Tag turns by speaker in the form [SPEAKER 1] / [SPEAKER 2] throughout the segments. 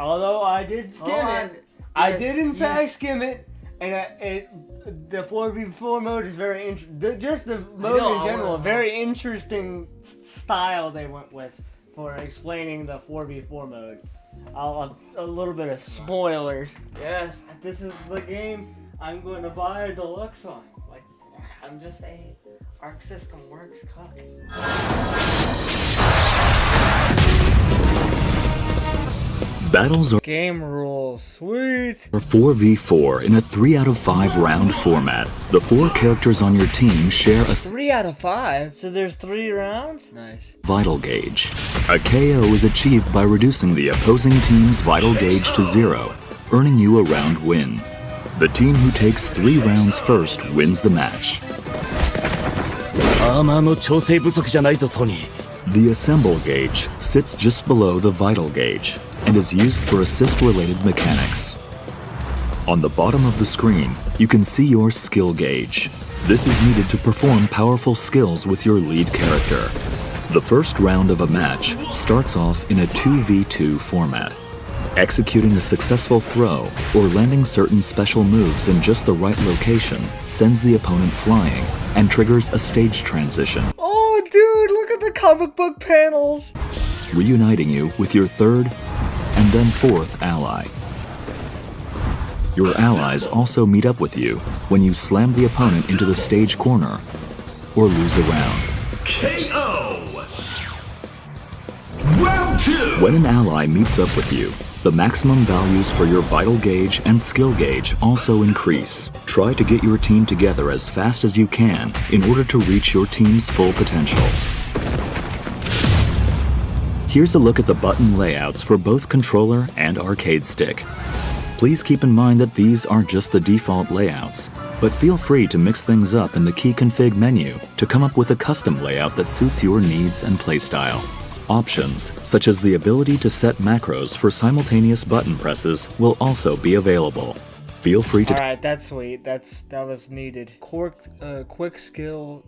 [SPEAKER 1] Although I did skim it. I did in fact skim it. And the 4v4 mode is very interesting. Just the mode in general, a very interesting style they went with for explaining the 4v4 mode. A little bit of spoilers. Yes, this is the game I'm going to buy a deluxe on. Like, I'm just a Arc System Works cook.
[SPEAKER 2] Battles are
[SPEAKER 1] game rules, sweet.
[SPEAKER 2] 4v4 in a 3 out of 5 round format. The 4 characters on your team share a
[SPEAKER 1] 3 out of 5? So there's 3 rounds? Nice.
[SPEAKER 2] Vital gauge. A KO is achieved by reducing the opposing team's vital gauge to 0, earning you a round win. The team who takes 3 rounds first wins the match. The assemble gauge sits just below the vital gauge and is used for assist-related mechanics. On the bottom of the screen, you can see your skill gauge. This is needed to perform powerful skills with your lead character. The first round of a match starts off in a 2v2 format. Executing a successful throw or landing certain special moves in just the right location sends the opponent flying and triggers a stage transition.
[SPEAKER 1] Oh, dude, look at the comic book panels!
[SPEAKER 2] Reuniting you with your third and then fourth ally. Your allies also meet up with you when you slam the opponent into the stage corner or lose a round.
[SPEAKER 3] KO! Round 2!
[SPEAKER 2] When an ally meets up with you, the maximum values for your vital gauge and skill gauge also increase. Try to get your team together as fast as you can in order to reach your team's full potential. Here's a look at the button layouts for both controller and arcade stick. Please keep in mind that these are just the default layouts, but feel free to mix things up in the key config menu to come up with a custom layout that suits your needs and playstyle. Options, such as the ability to set macros for simultaneous button presses, will also be available. Feel free to...
[SPEAKER 1] Alright, that's sweet. That was needed. Quick skill,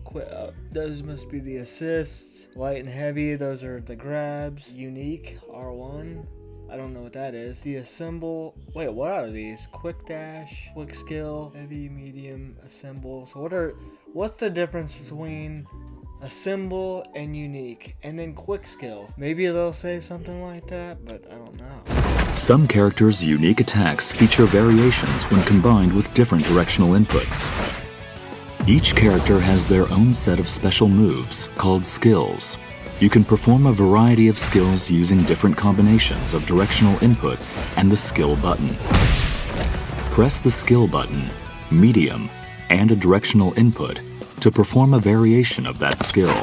[SPEAKER 1] those must be the assists. Light and heavy, those are the grabs. Unique, R1. I don't know what that is. The assemble, wait, what are these? Quick dash, quick skill, heavy, medium, assemble. So what's the difference between assemble and unique, and then quick skill? Maybe they'll say something like that, but I don't know.
[SPEAKER 2] Some characters' unique attacks feature variations when combined with different directional inputs. Each character has their own set of special moves called skills. You can perform a variety of skills using different combinations of directional inputs and the skill button. Press the skill button, medium, and a directional input to perform a variation of that skill.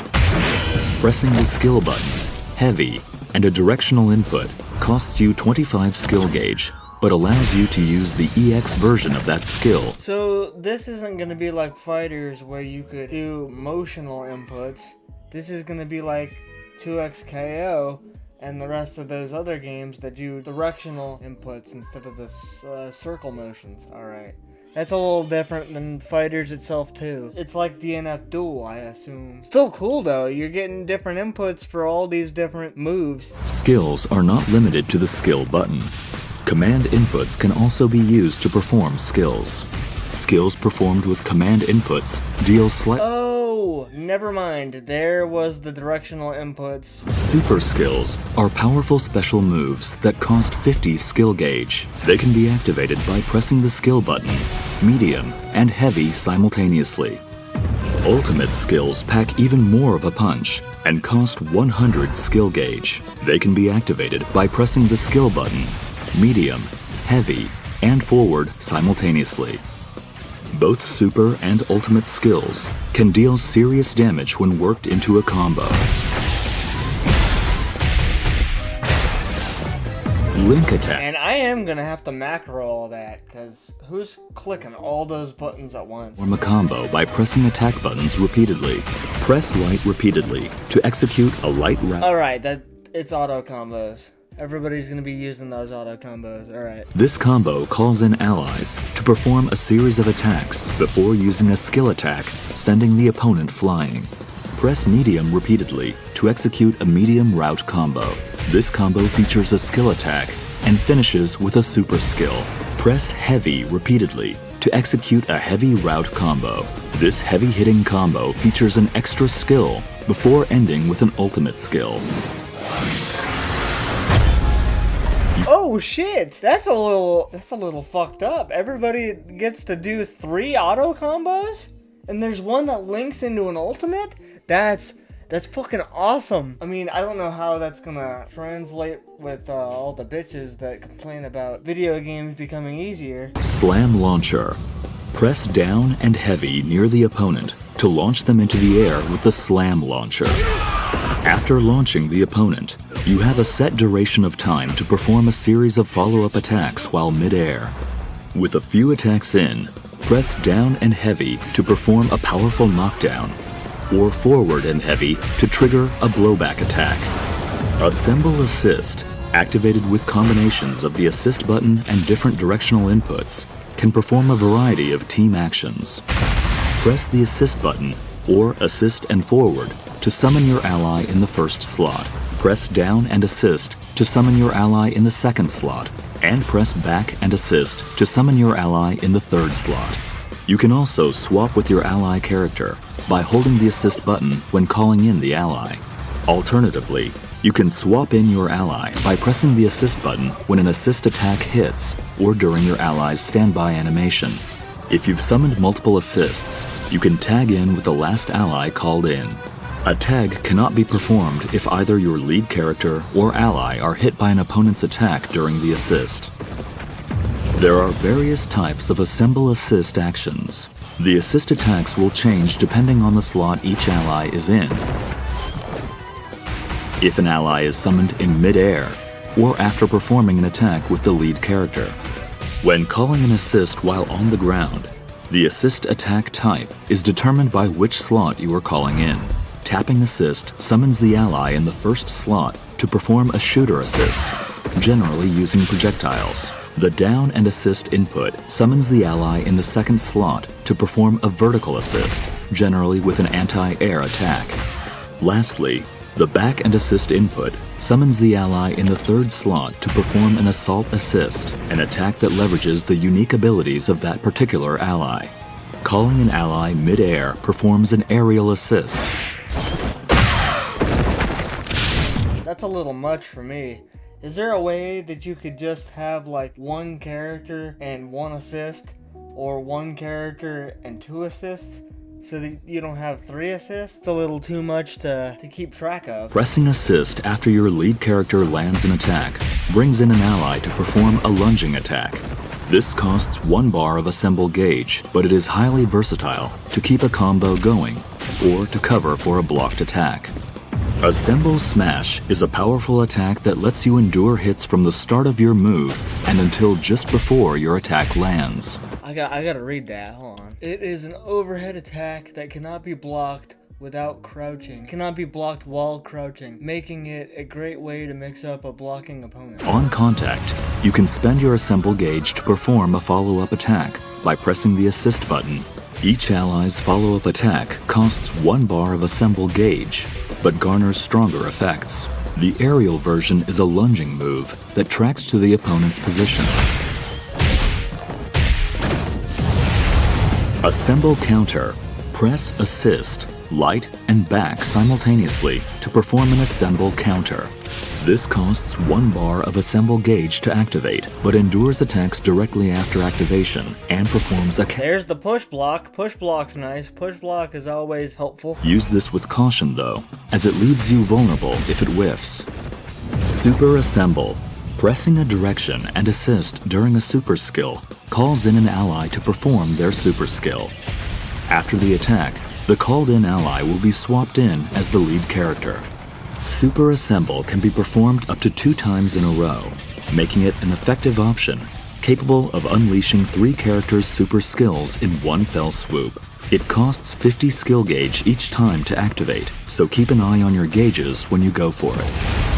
[SPEAKER 2] Pressing the skill button, heavy, and a directional input costs you 25 skill gauge, but allows you to use the EX version of that skill.
[SPEAKER 1] So this isn't going to be like fighters where you could do motional inputs. This is going to be like 2XKO and the rest of those other games that do directional inputs instead of the circle motions. Alright. That's a little different than fighters itself too. It's like DNF Duel, I assume. Still cool though, you're getting different inputs for all these different moves.
[SPEAKER 2] Skills are not limited to the skill button. Command inputs can also be used to perform skills. Skills performed with command inputs deal
[SPEAKER 1] Oh, never mind. There was the directional inputs.
[SPEAKER 2] Super skills are powerful special moves that cost 50 skill gauge. They can be activated by pressing the skill button, medium, and heavy simultaneously. Ultimate skills pack even more of a punch and cost 100 skill gauge. They can be activated by pressing the skill button, medium, heavy, and forward simultaneously. Both super and ultimate skills can deal serious damage when worked into a combo. Link attack.
[SPEAKER 1] And I am gonna have to macro all that, because who's clicking all those buttons at once?
[SPEAKER 2] Form a combo by pressing attack buttons repeatedly. Press light repeatedly to execute a light round.
[SPEAKER 1] Alright, it's auto combos. Everybody's gonna be using those auto combos, alright.
[SPEAKER 2] This combo calls in allies to perform a series of attacks before using a skill attack, sending the opponent flying. Press medium repeatedly to execute a medium route combo. This combo features a skill attack and finishes with a super skill. Press heavy repeatedly to execute a heavy route combo. This heavy-hitting combo features an extra skill before ending with an ultimate skill.
[SPEAKER 1] Oh shit! That's a little fucked up. Everybody gets to do 3 auto combos? And there's one that links into an ultimate? That's fucking awesome. I mean, I don't know how that's gonna translate with all the bitches that complain about video games becoming easier.
[SPEAKER 2] Slam Launcher. Press down and heavy near the opponent to launch them into the air with the Slam Launcher. After launching the opponent, you have a set duration of time to perform a series of follow-up attacks while mid-air. With a few attacks in, press down and heavy to perform a powerful knockdown, or forward and heavy to trigger a blowback attack. Assemble Assist, activated with combinations of the assist button and different directional inputs, can perform a variety of team actions. Press the assist button, or assist and forward, to summon your ally in the first slot. Press down and assist to summon your ally in the second slot, and press back and assist to summon your ally in the third slot. You can also swap with your ally character by holding the assist button when calling in the ally. Alternatively, you can swap in your ally by pressing the assist button when an assist attack hits or during your ally's standby animation. If you've summoned multiple assists, you can tag in with the last ally called in. A tag cannot be performed if either your lead character or ally are hit by an opponent's attack during the assist. There are various types of Assemble Assist actions. The assist attacks will change depending on the slot each ally is in. If an ally is summoned in mid-air, or after performing an attack with the lead character. When calling an assist while on the ground, the assist attack type is determined by which slot you are calling in. Tapping assist summons the ally in the first slot to perform a shooter assist, generally using projectiles. The down and assist input summons the ally in the second slot to perform a vertical assist, generally with an anti-air attack. Lastly, the back and assist input summons the ally in the third slot to perform an assault assist, an attack that leverages the unique abilities of that particular ally. Calling an ally mid-air performs an aerial assist.
[SPEAKER 1] That's a little much for me. Is there a way that you could just have like one character and 1 assist, or 1 character and 2 assists, so that you don't have 3 assists? It's a little too much to keep track of.
[SPEAKER 2] Pressing assist after your lead character lands an attack brings in an ally to perform a lunging attack. This costs 1 bar of assemble gauge, but it is highly versatile to keep a combo going, or to cover for a blocked attack. Assemble Smash is a powerful attack that lets you endure hits from the start of your move and until just before your attack lands.
[SPEAKER 1] I gotta read that, hold on. It is an overhead attack that cannot be blocked without crouching. It cannot be blocked while crouching, making it a great way to mix up a blocking opponent.
[SPEAKER 2] On contact, you can spend your assemble gauge to perform a follow-up attack by pressing the assist button. Each ally's follow-up attack costs 1 bar of assemble gauge, but garners stronger effects. The aerial version is a lunging move that tracks to the opponent's position. Assemble Counter. Press assist, light, and back simultaneously to perform an assemble counter. This costs 1 bar of assemble gauge to activate, but endures attacks directly after activation and performs a
[SPEAKER 1] There's the push block. Push block's nice. Push block is always helpful.
[SPEAKER 2] Use this with caution though, as it leaves you vulnerable if it whiffs. Super Assemble. Pressing a direction and assist during a super skill calls in an ally to perform their super skill. After the attack, the called-in ally will be swapped in as the lead character. Super Assemble can be performed up to 2 times in a row, making it an effective option, capable of unleashing 3 characters' super skills in one fell swoop. It costs 50 skill gauge each time to activate, so keep an eye on your gauges when you go for it.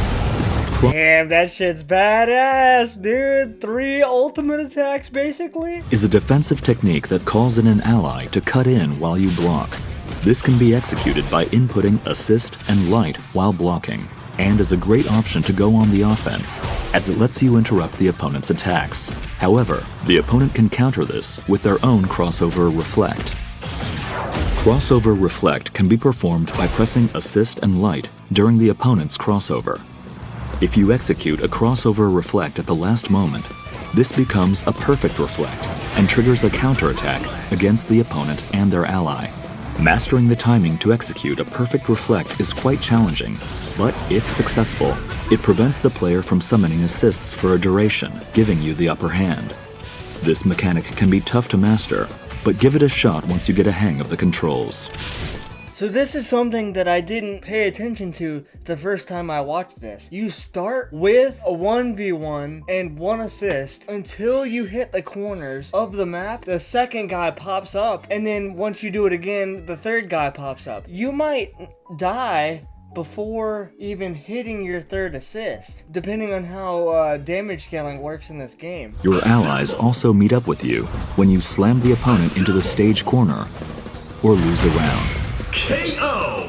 [SPEAKER 1] Damn, that shit's badass, dude. 3 ultimate attacks, basically?
[SPEAKER 2] Is a defensive technique that calls in an ally to cut in while you block. This can be executed by inputting assist and light while blocking. and is a great option to go on the offense, as it lets you interrupt the opponent's attacks. However, the opponent can counter this with their own crossover reflect. Crossover reflect can be performed by pressing assist and light during the opponent's crossover. If you execute a crossover reflect at the last moment, this becomes a perfect reflect and triggers a counterattack against the opponent and their ally. Mastering the timing to execute a perfect reflect is quite challenging, but if successful, it prevents the player from summoning assists for a duration, giving you the upper hand. This mechanic can be tough to master, but give it a shot once you get a hang of the controls.
[SPEAKER 1] So this is something that I didn't pay attention to the first time I watched this. You start with a 1v1 and 1 assist until you hit the corners of the map. The second guy pops up, and then once you do it again, the third guy pops up. You might die before even hitting your third assist, depending on how damage scaling works in this game.
[SPEAKER 2] Your allies also meet up with you when you slam the opponent into the stage corner or lose a round.
[SPEAKER 3] KO!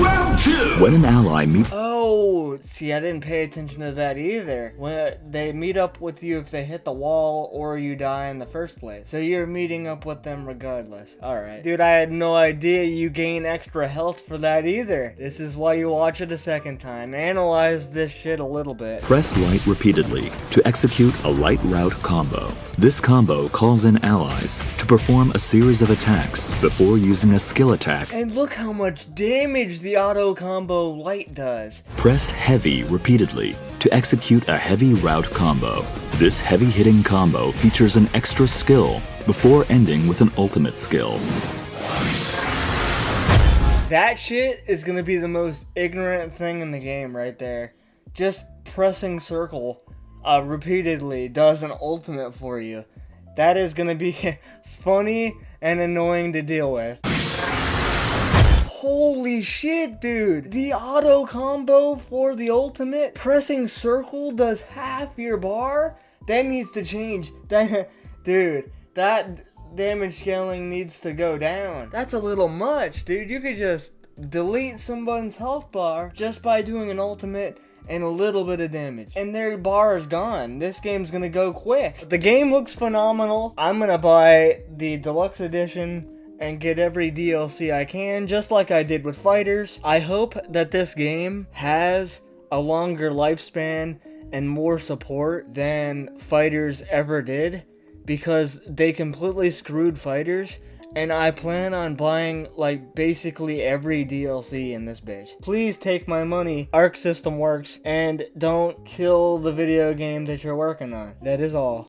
[SPEAKER 3] Round 2!
[SPEAKER 2] When an ally meets
[SPEAKER 1] Oh, see, I didn't pay attention to that either. When they meet up with you if they hit the wall or you die in the first place. So you're meeting up with them regardless. Alright. Dude, I had no idea you gain extra health for that either. This is why you watch it a second time. Analyze this shit a little bit.
[SPEAKER 2] press light repeatedly to execute a light route combo. This combo calls in allies to perform a series of attacks before using a skill attack.
[SPEAKER 1] And look how much damage the auto combo light does.
[SPEAKER 2] Press heavy repeatedly to execute a heavy route combo. This heavy hitting combo features an extra skill before ending with an ultimate skill.
[SPEAKER 1] That shit is gonna be the most ignorant thing in the game right there. Just pressing circle repeatedly does an ultimate for you. That is gonna be funny and annoying to deal with. Holy shit, dude! The auto combo for the ultimate, pressing circle does half your bar? That needs to change. Dude, that damage scaling needs to go down. That's a little much, dude. You could just delete someone's health bar just by doing an ultimate and a little bit of damage, and their bar is gone. This game's gonna go quick. The game looks phenomenal. I'm gonna buy the deluxe edition and get every DLC I can, just like I did with Fighters. I hope that this game has a longer lifespan and more support than Fighters ever did, because they completely screwed Fighters, and I plan on buying like basically every DLC in this bitch. Please take my money. Arc System works, and don't kill the video game that you're working on. That is all.